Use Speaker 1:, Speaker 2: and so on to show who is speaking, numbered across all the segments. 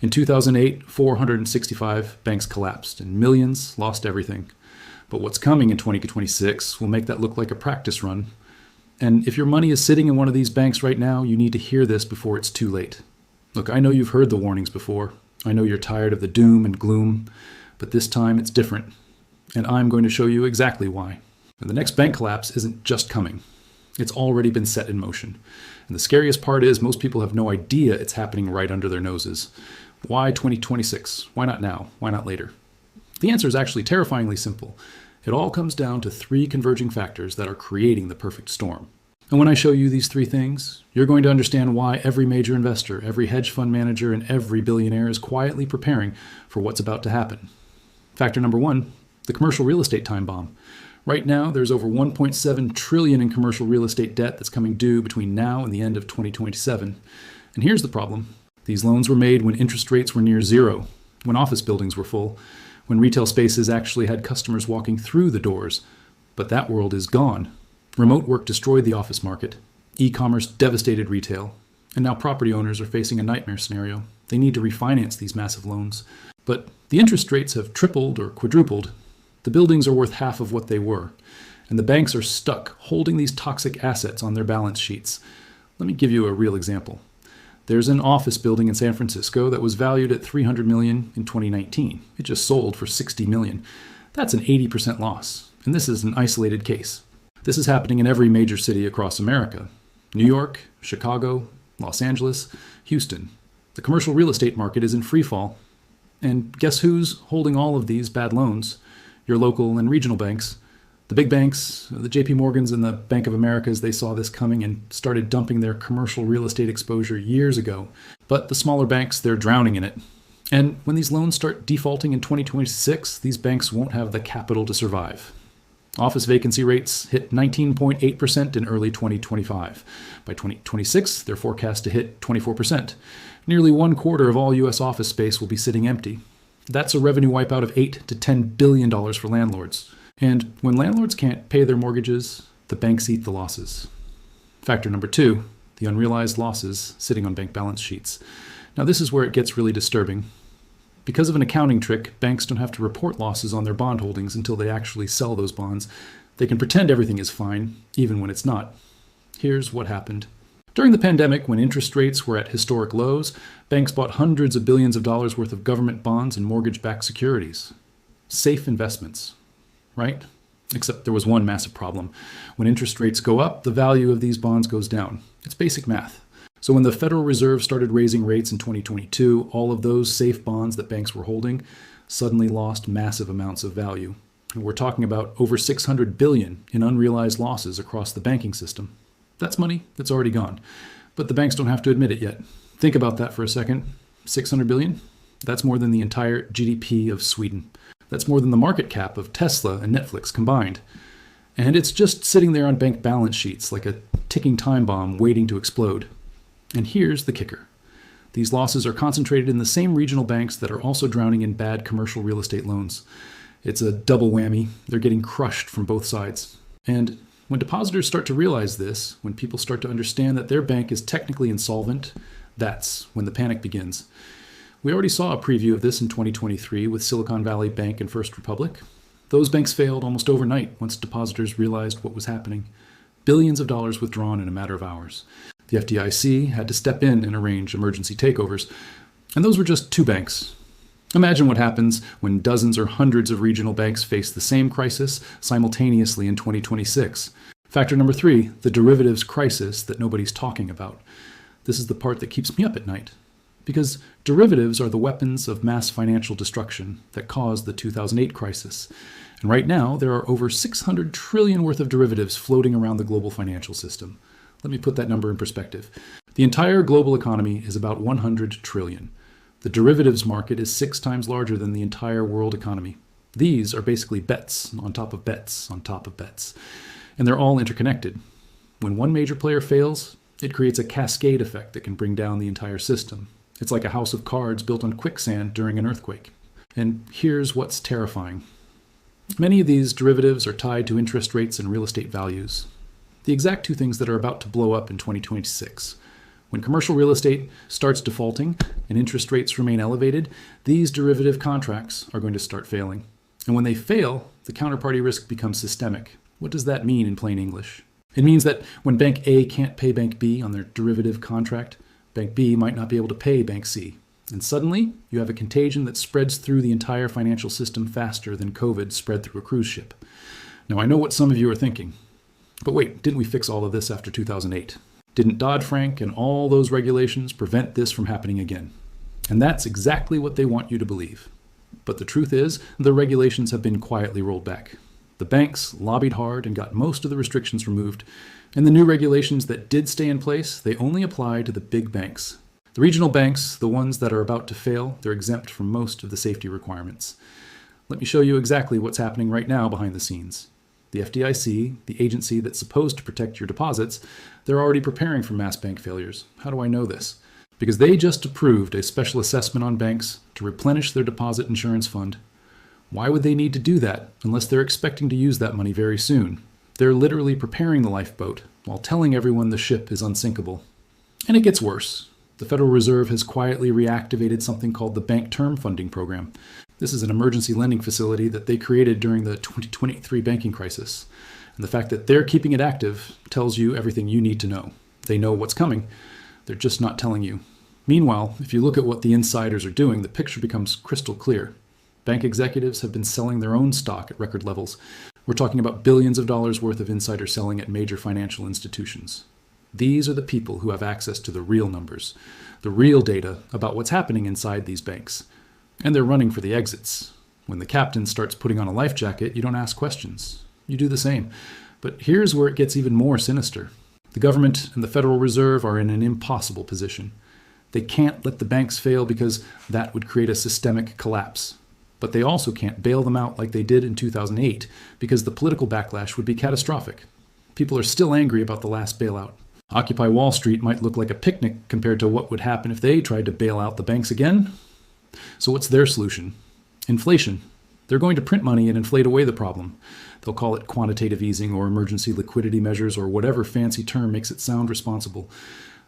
Speaker 1: In 2008, 465 banks collapsed and millions lost everything. But what's coming in 2026 will make that look like a practice run. And if your money is sitting in one of these banks right now, you need to hear this before it's too late. Look, I know you've heard the warnings before. I know you're tired of the doom and gloom, but this time it's different. And I'm going to show you exactly why. And the next bank collapse isn't just coming. It's already been set in motion. And the scariest part is most people have no idea it's happening right under their noses. Why 2026? Why not now? Why not later? The answer is actually terrifyingly simple. It all comes down to three converging factors that are creating the perfect storm. And when I show you these three things, you're going to understand why every major investor, every hedge fund manager, and every billionaire is quietly preparing for what's about to happen. Factor number one, the commercial real estate time bomb. Right now, there's over $1.7 trillion in commercial real estate debt that's coming due between now and the end of 2027. And here's the problem. These loans were made when interest rates were near zero, when office buildings were full, when retail spaces actually had customers walking through the doors. But that world is gone. Remote work destroyed the office market. E-commerce devastated retail. And now property owners are facing a nightmare scenario. They need to refinance these massive loans. But the interest rates have tripled or quadrupled. The buildings are worth half of what they were. And the banks are stuck holding these toxic assets on their balance sheets. Let me give you a real example. There's an office building in San Francisco that was valued at $300 million in 2019. It just sold for $60 million. That's an 80% loss. And this is an isolated case. This is happening in every major city across America. New York, Chicago, Los Angeles, Houston. The commercial real estate market is in free fall. And guess who's holding all of these bad loans? Your local and regional banks. The big banks, the JP Morgans and the Bank of Americas, they saw this coming and started dumping their commercial real estate exposure years ago. But the smaller banks, they're drowning in it. And when these loans start defaulting in 2026, these banks won't have the capital to survive. Office vacancy rates hit 19.8% in early 2025. By 2026, they're forecast to hit 24%. Nearly 1/4 of all U.S. office space will be sitting empty. That's a revenue wipeout of $8 to $10 billion for landlords. And when landlords can't pay their mortgages, the banks eat the losses. Factor number two, the unrealized losses sitting on bank balance sheets. Now this is where it gets really disturbing. Because of an accounting trick, banks don't have to report losses on their bond holdings until they actually sell those bonds. They can pretend everything is fine, even when it's not. Here's what happened. During the pandemic, when interest rates were at historic lows, banks bought hundreds of billions of dollars worth of government bonds and mortgage-backed securities. Safe investments, right? Except there was one massive problem. When interest rates go up, the value of these bonds goes down. It's basic math. So when the Federal Reserve started raising rates in 2022, all of those safe bonds that banks were holding suddenly lost massive amounts of value. And we're talking about over $600 billion in unrealized losses across the banking system. That's money that's already gone. But the banks don't have to admit it yet. Think about that for a second. $600 billion? That's more than the entire GDP of Sweden. That's more than the market cap of Tesla and Netflix combined. And it's just sitting there on bank balance sheets like a ticking time bomb waiting to explode. And here's the kicker. These losses are concentrated in the same regional banks that are also drowning in bad commercial real estate loans. It's a double whammy. They're getting crushed from both sides. And when depositors start to realize this, when people start to understand that their bank is technically insolvent, that's when the panic begins. We already saw a preview of this in 2023 with Silicon Valley Bank and First Republic. Those banks failed almost overnight once depositors realized what was happening. Billions of dollars withdrawn in a matter of hours. The FDIC had to step in and arrange emergency takeovers. And those were just two banks. Imagine what happens when dozens or hundreds of regional banks face the same crisis simultaneously in 2026. Factor number three, the derivatives crisis that nobody's talking about. This is the part that keeps me up at night. Because derivatives are the weapons of mass financial destruction that caused the 2008 crisis. And right now, there are over $600 trillion worth of derivatives floating around the global financial system. Let me put that number in perspective. The entire global economy is about $100 trillion. The derivatives market is 6 times larger than the entire world economy. These are basically bets on top of bets on top of bets. And they're all interconnected. When one major player fails, it creates a cascade effect that can bring down the entire system. It's like a house of cards built on quicksand during an earthquake. And here's what's terrifying. Many of these derivatives are tied to interest rates and real estate values. The exact two things that are about to blow up in 2026. When commercial real estate starts defaulting and interest rates remain elevated, these derivative contracts are going to start failing. And when they fail, the counterparty risk becomes systemic. What does that mean in plain English? It means that when Bank A can't pay Bank B on their derivative contract, Bank B might not be able to pay Bank C. And suddenly, you have a contagion that spreads through the entire financial system faster than COVID spread through a cruise ship. Now, I know what some of you are thinking. But wait, didn't we fix all of this after 2008? Didn't Dodd-Frank and all those regulations prevent this from happening again? And that's exactly what they want you to believe. But the truth is, the regulations have been quietly rolled back. The banks lobbied hard and got most of the restrictions removed. And the new regulations that did stay in place, they only apply to the big banks. The regional banks, the ones that are about to fail, they're exempt from most of the safety requirements. Let me show you exactly what's happening right now behind the scenes. The FDIC, the agency that's supposed to protect your deposits, they're already preparing for mass bank failures. How do I know this? Because they just approved a special assessment on banks to replenish their deposit insurance fund. Why would they need to do that unless they're expecting to use that money very soon? They're literally preparing the lifeboat while telling everyone the ship is unsinkable. And it gets worse. The Federal Reserve has quietly reactivated something called the Bank Term Funding Program. This is an emergency lending facility that they created during the 2023 banking crisis. And the fact that they're keeping it active tells you everything you need to know. They know what's coming. They're just not telling you. Meanwhile, if you look at what the insiders are doing, the picture becomes crystal clear. Bank executives have been selling their own stock at record levels. We're talking about billions of dollars worth of insider selling at major financial institutions. These are the people who have access to the real numbers, the real data about what's happening inside these banks. And they're running for the exits. When the captain starts putting on a life jacket, you don't ask questions. You do the same. But here's where it gets even more sinister. The government and the Federal Reserve are in an impossible position. They can't let the banks fail because that would create a systemic collapse. But they also can't bail them out like they did in 2008 because the political backlash would be catastrophic. People are still angry about the last bailout. Occupy Wall Street might look like a picnic compared to what would happen if they tried to bail out the banks again. So what's their solution? Inflation. They're going to print money and inflate away the problem. They'll call it quantitative easing or emergency liquidity measures or whatever fancy term makes it sound responsible.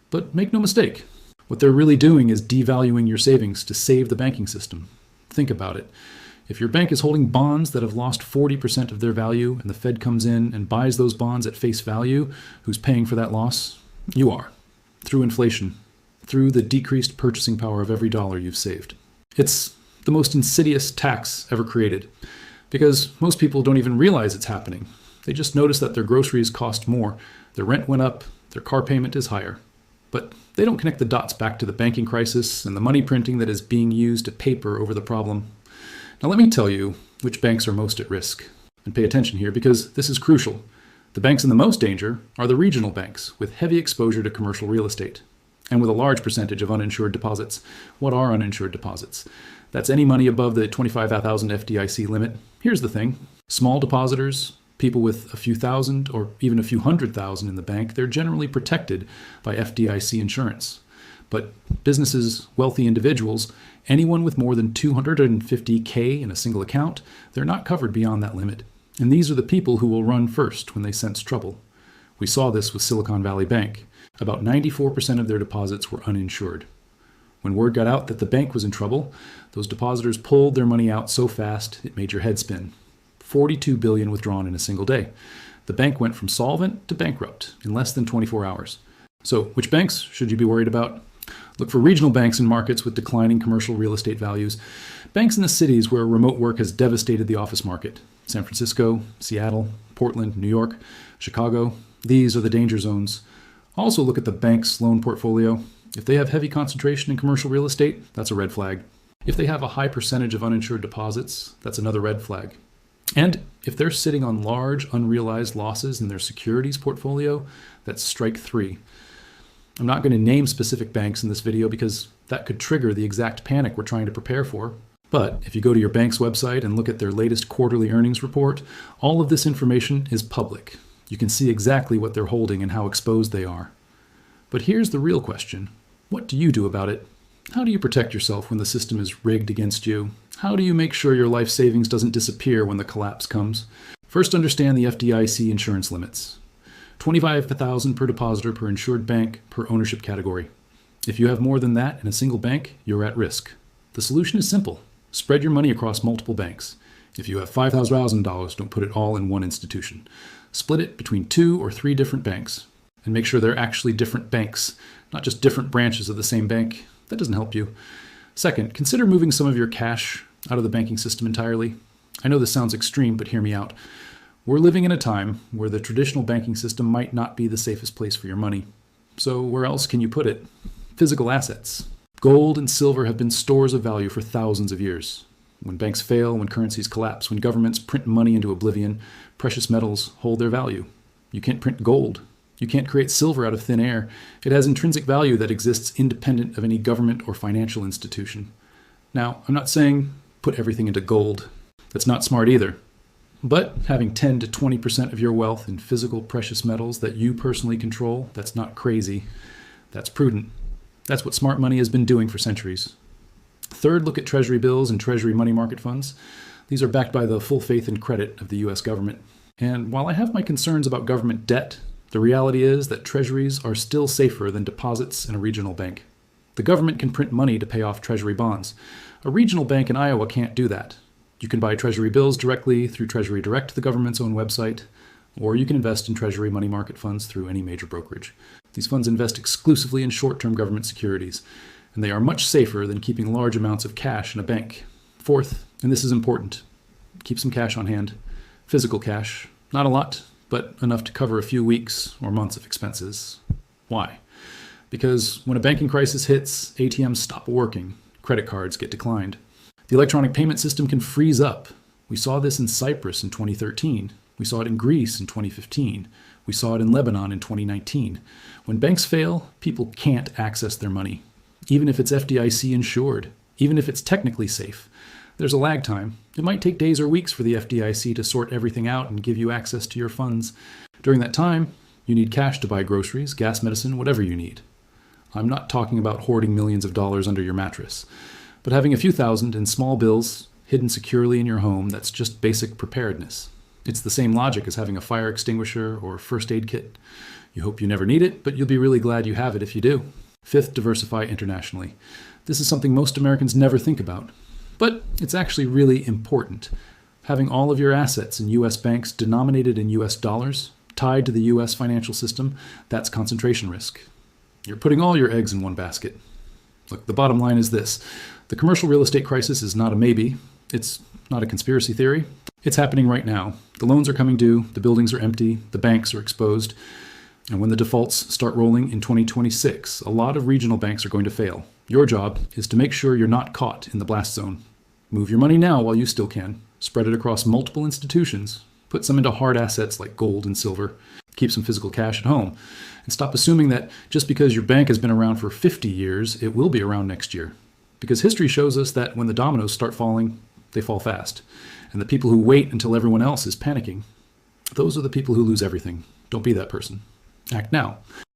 Speaker 1: But make no mistake, what they're really doing is devaluing your savings to save the banking system. Think about it. If your bank is holding bonds that have lost 40% of their value and the Fed comes in and buys those bonds at face value, who's paying for that loss? You are. Through inflation. Through the decreased purchasing power of every dollar you've saved. It's the most insidious tax ever created because most people don't even realize it's happening. They just notice that their groceries cost more, their rent went up, their car payment is higher. But they don't connect the dots back to the banking crisis and the money printing that is being used to paper over the problem. Now let me tell you which banks are most at risk. And pay attention here because this is crucial. The banks in the most danger are the regional banks with heavy exposure to commercial real estate and with a large percentage of uninsured deposits. What are uninsured deposits? That's any money above the 25,000 FDIC limit. Here's the thing. Small depositors, people with a few thousand or even a few hundred thousand in the bank, they're generally protected by FDIC insurance. But businesses, wealthy individuals, anyone with more than 250K in a single account, they're not covered beyond that limit. And these are the people who will run first when they sense trouble. We saw this with Silicon Valley Bank. About 94% of their deposits were uninsured. When word got out that the bank was in trouble, those depositors pulled their money out so fast it made your head spin. $42 billion withdrawn in a single day. The bank went from solvent to bankrupt in less than 24 hours. So, which banks should you be worried about? Look for regional banks in markets with declining commercial real estate values. Banks in the cities where remote work has devastated the office market. San Francisco, Seattle, Portland, New York, Chicago. These are the danger zones. Also look at the bank's loan portfolio. If they have heavy concentration in commercial real estate, that's a red flag. If they have a high percentage of uninsured deposits, that's another red flag. And if they're sitting on large unrealized losses in their securities portfolio, that's strike 3. I'm not going to name specific banks in this video because that could trigger the exact panic we're trying to prepare for. But if you go to your bank's website and look at their latest quarterly earnings report, all of this information is public. You can see exactly what they're holding and how exposed they are. But here's the real question. What do you do about it? How do you protect yourself when the system is rigged against you? How do you make sure your life savings doesn't disappear when the collapse comes? First, understand the FDIC insurance limits. $25,000 per depositor per insured bank per ownership category. If you have more than that in a single bank, you're at risk. The solution is simple. Spread your money across multiple banks. If you have $5,000, don't put it all in one institution. Split it between 2 or 3 different banks and make sure they're actually different banks, not just different branches of the same bank. That doesn't help you. Second, consider moving some of your cash out of the banking system entirely. I know this sounds extreme, but hear me out. We're living in a time where the traditional banking system might not be the safest place for your money. So where else can you put it? Physical assets. Gold and silver have been stores of value for thousands of years. When banks fail, when currencies collapse, when governments print money into oblivion, precious metals hold their value. You can't print gold. You can't create silver out of thin air. It has intrinsic value that exists independent of any government or financial institution. Now, I'm not saying put everything into gold. That's not smart either. But having 10 to 20% of your wealth in physical precious metals that you personally control, that's not crazy. That's prudent. That's what smart money has been doing for centuries. Third, look at Treasury bills and Treasury money market funds. These are backed by the full faith and credit of the U.S. government. And while I have my concerns about government debt, the reality is that Treasuries are still safer than deposits in a regional bank. The government can print money to pay off Treasury bonds. A regional bank in Iowa can't do that. You can buy Treasury bills directly through Treasury Direct, the government's own website, or you can invest in Treasury money market funds through any major brokerage. These funds invest exclusively in short-term government securities, and they are much safer than keeping large amounts of cash in a bank. Fourth, and this is important, keep some cash on hand. Physical cash. Not a lot, but enough to cover a few weeks or months of expenses. Why? Because when a banking crisis hits, ATMs stop working, credit cards get declined. The electronic payment system can freeze up. We saw this in Cyprus in 2013. We saw it in Greece in 2015. We saw it in Lebanon in 2019. When banks fail, people can't access their money, even if it's FDIC insured, even if it's technically safe. There's a lag time. It might take days or weeks for the FDIC to sort everything out and give you access to your funds. During that time, you need cash to buy groceries, gas, medicine, whatever you need. I'm not talking about hoarding millions of dollars under your mattress, but having a few thousand in small bills hidden securely in your home, that's just basic preparedness. It's the same logic as having a fire extinguisher or first aid kit. You hope you never need it, but you'll be really glad you have it if you do. Fifth, diversify internationally. This is something most Americans never think about, but it's actually really important. Having all of your assets in U.S. banks denominated in U.S. dollars, tied to the U.S. financial system, that's concentration risk. You're putting all your eggs in one basket. Look, the bottom line is this. The commercial real estate crisis is not a maybe. It's not a conspiracy theory. It's happening right now. The loans are coming due, the buildings are empty, the banks are exposed. And when the defaults start rolling in 2026, a lot of regional banks are going to fail. Your job is to make sure you're not caught in the blast zone. Move your money now while you still can. Spread it across multiple institutions. Put some into hard assets like gold and silver. Keep some physical cash at home. And stop assuming that just because your bank has been around for 50 years, it will be around next year. Because history shows us that when the dominoes start falling, they fall fast. And the people who wait until everyone else is panicking, those are the people who lose everything. Don't be that person. Act now.